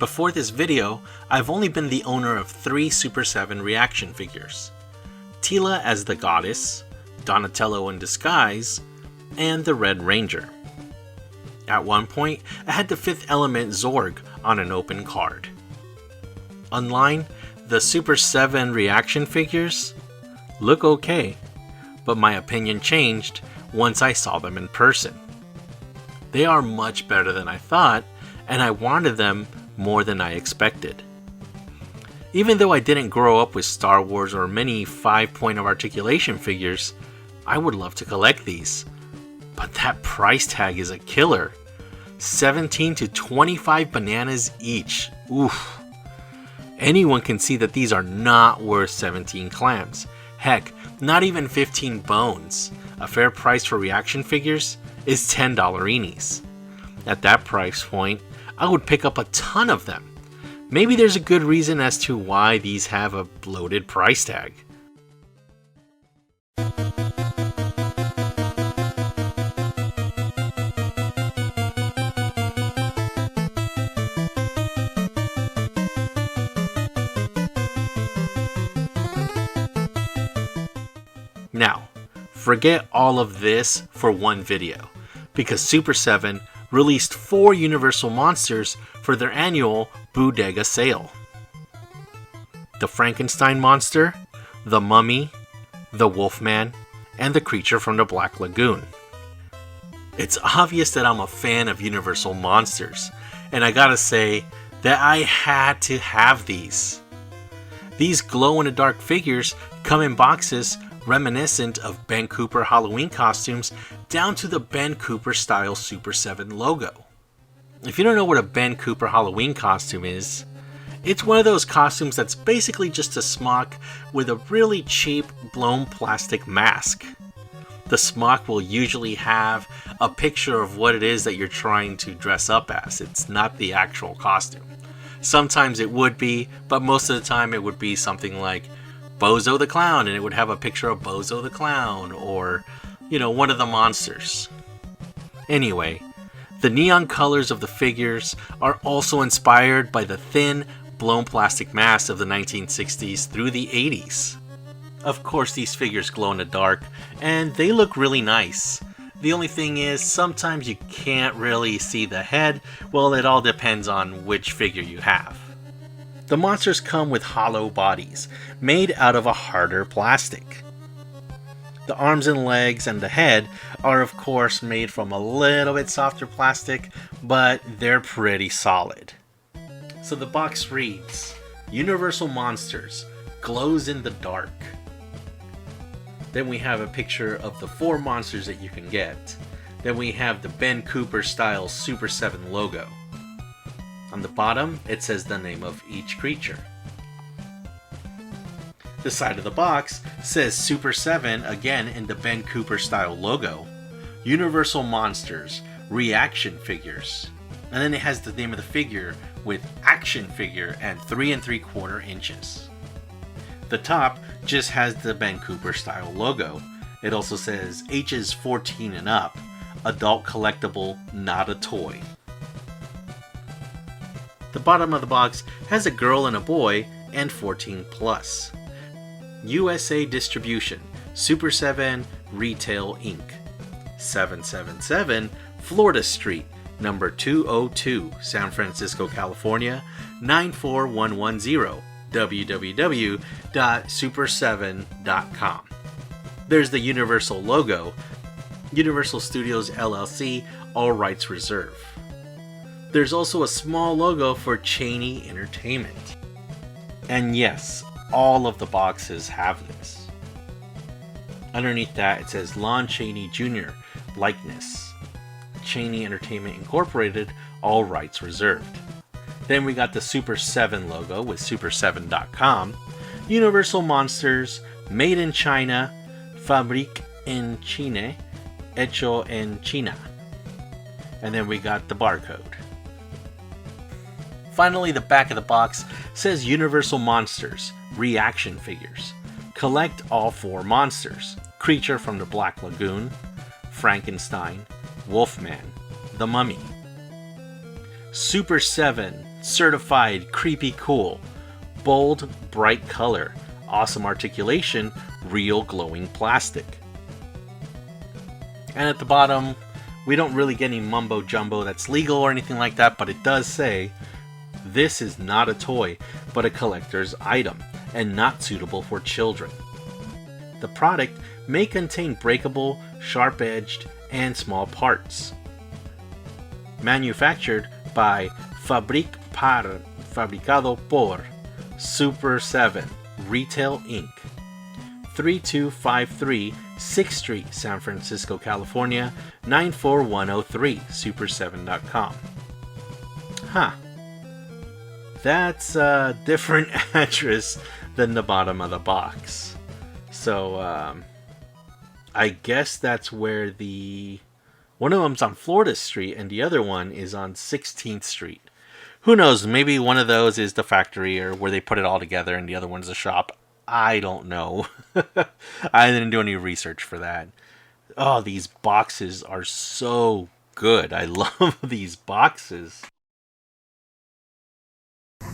Before this video, I've only been the owner of 3 Super 7 ReAction figures. Teela as the Goddess, Donatello in disguise, and the Red Ranger. At one point, I had the 5th element Zorg on an open card. Online, the Super 7 ReAction figures look okay, but my opinion changed once I saw them in person. They are much better than I thought, and I wanted them more than I expected. Even though I didn't grow up with Star Wars or many 5-point of articulation figures, I would love to collect these. But that price tag is a killer. 17 to 25 bananas each. Oof. Anyone can see that these are not worth 17 clams. Heck, not even 15 bones. A fair price for ReAction figures is $10-inis. At that price point, I would pick up a ton of them. Maybe there's a good reason as to why these have a bloated price tag. Now, forget all of this for one video, because Super 7 released 4 Universal monsters for their annual BOODEGA sale. The Frankenstein monster, the Mummy, the Wolfman, and the creature from the Black Lagoon. It's obvious that I'm a fan of Universal monsters, and I gotta say that I had to have these. These glow-in-the-dark figures come in boxes reminiscent of Ben Cooper Halloween costumes down to the Ben Cooper style Super 7 logo. If you don't know what a Ben Cooper Halloween costume is, it's one of those costumes that's basically just a smock with a really cheap blown plastic mask. The smock will usually have a picture of what it is that you're trying to dress up as. It's not the actual costume. Sometimes it would be, but most of the time it would be something like Bozo the Clown, and it would have a picture of Bozo the Clown, or, one of the monsters. Anyway, the neon colors of the figures are also inspired by the thin, blown plastic masks of the 1960s through the 80s. Of course, these figures glow in the dark, and they look really nice. The only thing is, sometimes you can't really see the head. Well, it all depends on which figure you have. The monsters come with hollow bodies, made out of a harder plastic. The arms and legs and the head are of course made from a little bit softer plastic, but they're pretty solid. So the box reads, Universal Monsters, glows in the dark. Then we have a picture of the 4 monsters that you can get. Then we have the Ben Cooper style Super 7 logo. On the bottom, it says the name of each creature. The side of the box says Super 7 again in the Ben Cooper style logo. Universal Monsters, ReAction figures. And then it has the name of the figure with action figure and 3 3/4 inches. The top just has the Ben Cooper style logo. It also says ages 14 and up, adult collectible, not a toy. The bottom of the box has a girl and a boy and 14 plus. USA distribution, Super 7 Retail Inc. 777 Florida Street, number 202, San Francisco, California, 94110, www.super7.com. There's the Universal logo, Universal Studios LLC, all rights reserved. There's also a small logo for Cheney Entertainment. And yes, all of the boxes have this. Underneath that it says Lon Chaney Jr. likeness. Cheney Entertainment Incorporated, all rights reserved. Then we got the Super 7 logo with super7.com. Universal Monsters, made in China, fabrique en China, hecho en China. And then we got the barcode. Finally, the back of the box says Universal Monsters, ReAction figures. Collect all 4 monsters. Creature from the Black Lagoon, Frankenstein, Wolfman, the Mummy. Super 7 certified creepy cool, bold, bright color, awesome articulation, real glowing plastic. And at the bottom, we don't really get any mumbo jumbo that's legal or anything like that, but it does say, this is not a toy, but a collector's item, and not suitable for children. The product may contain breakable, sharp-edged, and small parts. Manufactured by Fabricado por Super 7 Retail Inc. 3253 6th Street, San Francisco, California 94103, super7.com. Huh. That's a different address than the bottom of the box. So, I guess that's where one of them's on Florida Street and the other one is on 16th Street. Who knows, maybe one of those is the factory or where they put it all together and the other one's the shop. I don't know. I didn't do any research for that. Oh, these boxes are so good. I love these boxes.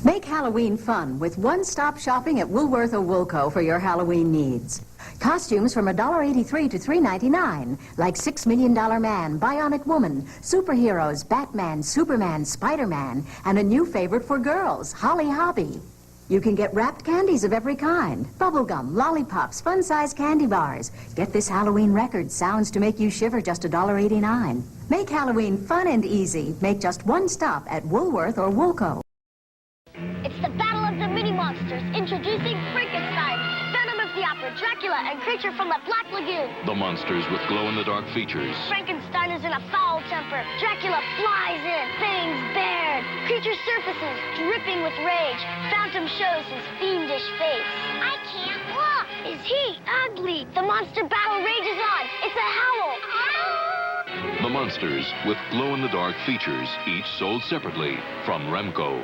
Make Halloween fun with one-stop shopping at Woolworth or Woolco for your Halloween needs. Costumes from $1.83 to $3.99, like $6 Million Man, Bionic Woman, superheroes, Batman, Superman, Spider-Man, and a new favorite for girls, Holly Hobby. You can get wrapped candies of every kind, bubblegum, lollipops, fun-sized candy bars. Get this Halloween record, sounds to make you shiver, just $1.89. Make Halloween fun and easy. Make just one stop at Woolworth or Woolco. It's the battle of the mini-monsters. Introducing Frankenstein, Phantom of the Opera, Dracula, and Creature from the Black Lagoon. The monsters with glow-in-the-dark features. Frankenstein is in a foul temper. Dracula flies in, fangs bared. Creature surfaces, dripping with rage. Phantom shows his fiendish face. I can't look. Is he ugly? The monster battle rages on. It's a howl. The monsters with glow-in-the-dark features, each sold separately from Remco.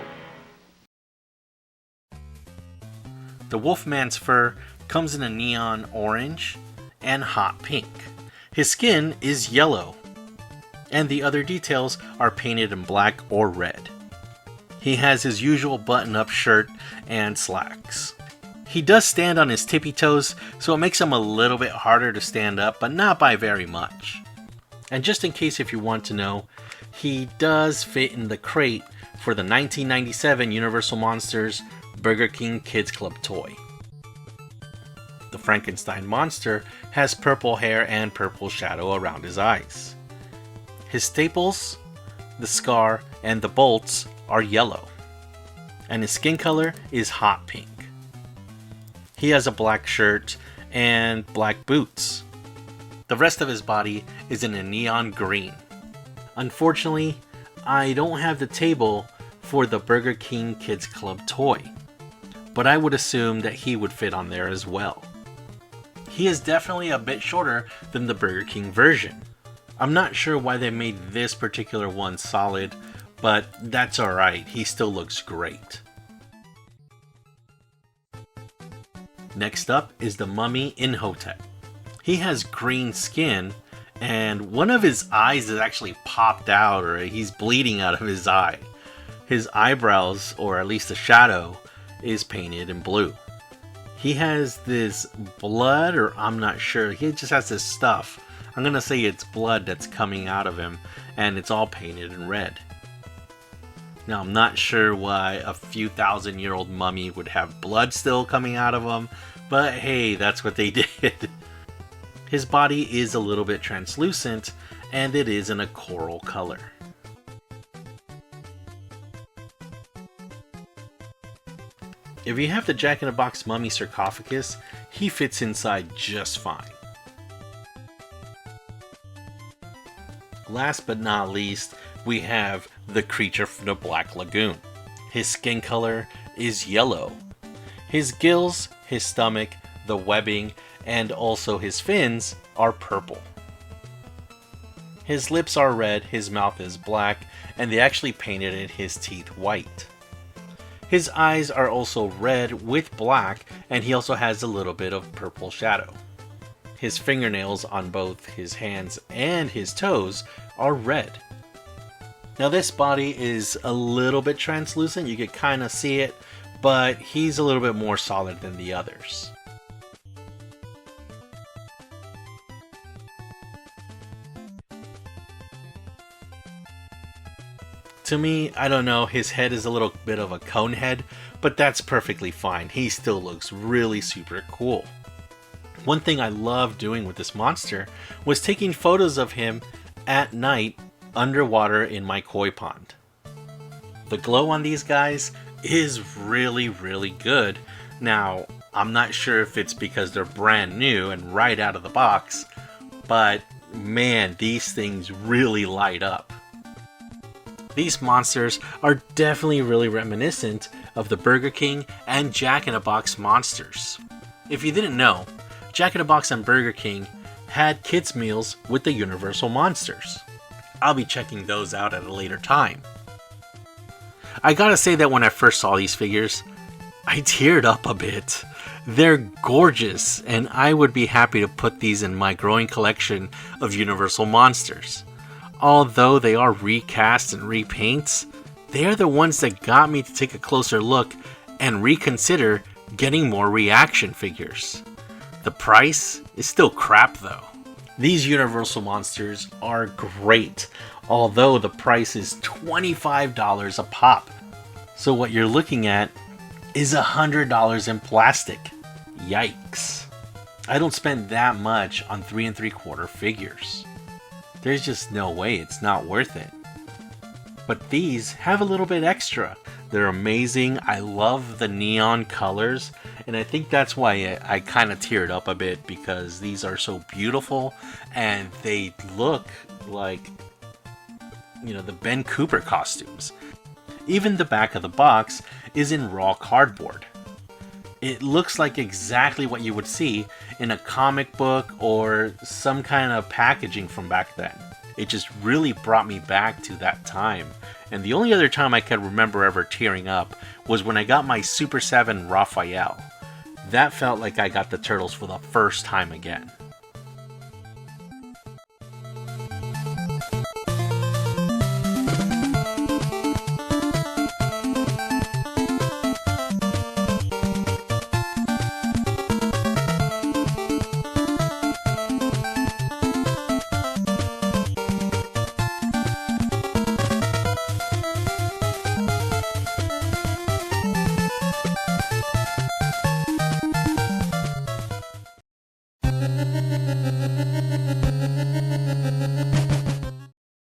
The Wolfman's fur comes in a neon orange and hot pink. His skin is yellow, and the other details are painted in black or red. He has his usual button-up shirt and slacks. He does stand on his tippy toes, so it makes him a little bit harder to stand up, but not by very much. And just in case if you want to know, he does fit in the crate for the 1997 Universal Monsters Burger King Kids Club toy. The Frankenstein monster has purple hair and purple shadow around his eyes. His staples, the scar, and the bolts are yellow, and his skin color is hot pink. He has a black shirt and black boots. The rest of his body is in a neon green. Unfortunately, I don't have the table for the Burger King Kids Club toy, but I would assume that he would fit on there as well. He is definitely a bit shorter than the Burger King version. I'm not sure why they made this particular one solid, but that's alright, he still looks great. Next up is the Mummy Imhotep. He has green skin, and one of his eyes is actually popped out, or he's bleeding out of his eye. His eyebrows, or at least the shadow, is painted in blue. He has this blood, or I'm not sure, he just has this stuff. I'm gonna say it's blood that's coming out of him, and it's all painted in red. Now, I'm not sure why a few thousand-year-old mummy would have blood still coming out of him, but hey, that's what they did. His body is a little bit translucent, and it is in a coral color. If you have the Jack-in-a-Box Mummy sarcophagus, he fits inside just fine. Last but not least, we have the Creature from the Black Lagoon. His skin color is yellow. His gills, his stomach, the webbing, and also his fins are purple. His lips are red, his mouth is black, and they actually painted his teeth white. His eyes are also red with black, and he also has a little bit of purple shadow. His fingernails on both his hands and his toes are red. Now this body is a little bit translucent, you could kind of see it, but he's a little bit more solid than the others. To me, I don't know, his head is a little bit of a cone head, but that's perfectly fine. He still looks really super cool. One thing I love doing with this monster was taking photos of him at night underwater in my koi pond. The glow on these guys is really good. Now, I'm not sure if it's because they're brand new and right out of the box, but man, these things really light up. These monsters are definitely really reminiscent of the Burger King and Jack in the Box monsters. If you didn't know, Jack in the Box and Burger King had kids meals with the Universal monsters. I'll be checking those out at a later time. I gotta say that when I first saw these figures, I teared up a bit. They're gorgeous, and I would be happy to put these in my growing collection of Universal monsters. Although they are recasts and repaints, they are the ones that got me to take a closer look and reconsider getting more ReAction figures. The price is still crap though. These Universal monsters are great, although the price is $25 a pop. So what you're looking at is $100 in plastic. Yikes. I don't spend that much on 3 3/4 figures. There's just no way, it's not worth it. But these have a little bit extra. They're amazing. I love the neon colors, and I think that's why I kind of teared up a bit, because these are so beautiful and they look like, you know, the Ben Cooper costumes. Even the back of the box is in raw cardboard. It looks like exactly what you would see in a comic book or some kind of packaging from back then. It just really brought me back to that time. And the only other time I can remember ever tearing up was when I got my Super 7 Raphael. That felt like I got the Turtles for the first time again.